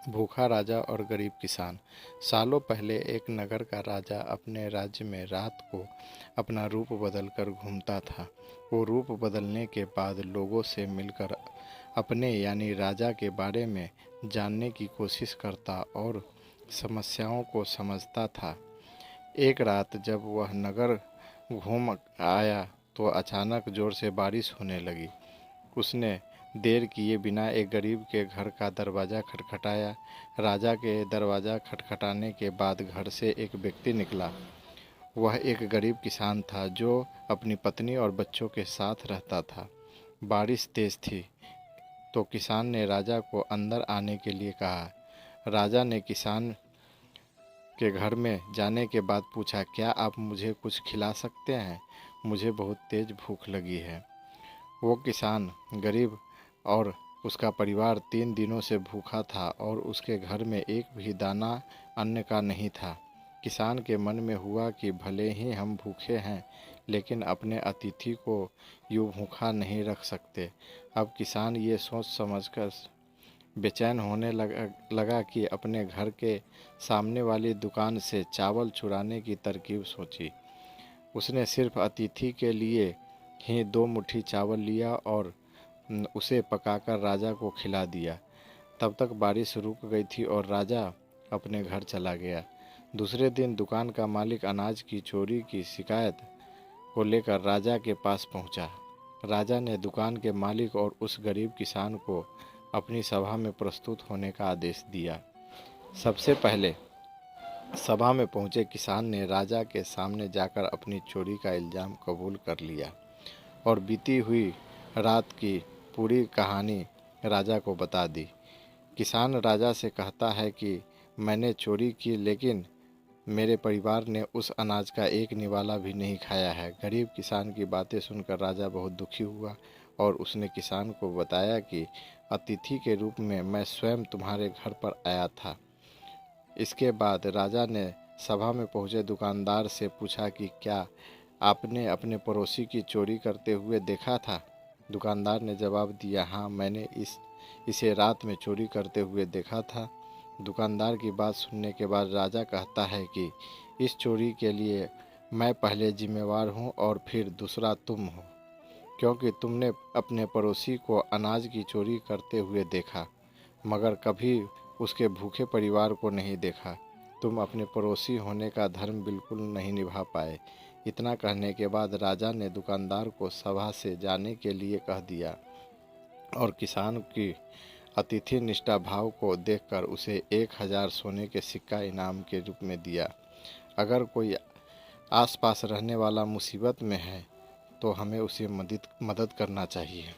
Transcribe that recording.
भूखा राजा और गरीब किसान। सालों पहले एक नगर का राजा अपने राज्य में रात को अपना रूप बदलकर घूमता था। वो रूप बदलने के बाद लोगों से मिलकर अपने यानी राजा के बारे में जानने की कोशिश करता और समस्याओं को समझता था। एक रात जब वह नगर घूम आया तो अचानक जोर से बारिश होने लगी। उसने देर किए बिना एक गरीब के घर का दरवाज़ा खटखटाया। राजा के दरवाज़ा खटखटाने के बाद घर से एक व्यक्ति निकला। वह एक गरीब किसान था जो अपनी पत्नी और बच्चों के साथ रहता था। बारिश तेज थी तो किसान ने राजा को अंदर आने के लिए कहा। राजा ने किसान के घर में जाने के बाद पूछा, क्या आप मुझे कुछ खिला सकते हैं? मुझे बहुत तेज़ भूख लगी है। वो किसान गरीब और उसका परिवार 3 दिनों से भूखा था और उसके घर में एक भी दाना अन्न का नहीं था। किसान के मन में हुआ कि भले ही हम भूखे हैं, लेकिन अपने अतिथि को यूँ भूखा नहीं रख सकते। अब किसान ये सोच समझकर बेचैन होने लगा कि अपने घर के सामने वाली दुकान से चावल चुराने की तरकीब सोची। उसने सिर्फ अतिथि के लिए ही 2 मुट्ठी चावल लिया और उसे पकाकर राजा को खिला दिया। तब तक बारिश रुक गई थी और राजा अपने घर चला गया। दूसरे दिन दुकान का मालिक अनाज की चोरी की शिकायत को लेकर राजा के पास पहुंचा। राजा ने दुकान के मालिक और उस गरीब किसान को अपनी सभा में प्रस्तुत होने का आदेश दिया। सबसे पहले सभा में पहुंचे किसान ने राजा के सामने जाकर अपनी चोरी का इल्ज़ाम कबूल कर लिया और बीती हुई रात की पूरी कहानी राजा को बता दी। किसान राजा से कहता है कि मैंने चोरी की, लेकिन मेरे परिवार ने उस अनाज का एक निवाला भी नहीं खाया है। गरीब किसान की बातें सुनकर राजा बहुत दुखी हुआ और उसने किसान को बताया कि अतिथि के रूप में मैं स्वयं तुम्हारे घर पर आया था। इसके बाद राजा ने सभा में पहुंचे दुकानदार से पूछा कि क्या आपने अपने पड़ोसी की चोरी करते हुए देखा था? दुकानदार ने जवाब दिया, हाँ, मैंने इसे रात में चोरी करते हुए देखा था। दुकानदार की बात सुनने के बाद राजा कहता है कि इस चोरी के लिए मैं पहले जिम्मेवार हूँ और फिर दूसरा तुम हो, क्योंकि तुमने अपने पड़ोसी को अनाज की चोरी करते हुए देखा, मगर कभी उसके भूखे परिवार को नहीं देखा। तुम अपने पड़ोसी होने का धर्म बिल्कुल नहीं निभा पाए। इतना कहने के बाद राजा ने दुकानदार को सभा से जाने के लिए कह दिया और किसान की अतिथि निष्ठा भाव को देखकर उसे 1000 सोने के सिक्का इनाम के रूप में दिया। अगर कोई आसपास रहने वाला मुसीबत में है तो हमें उसे मदद करना चाहिए।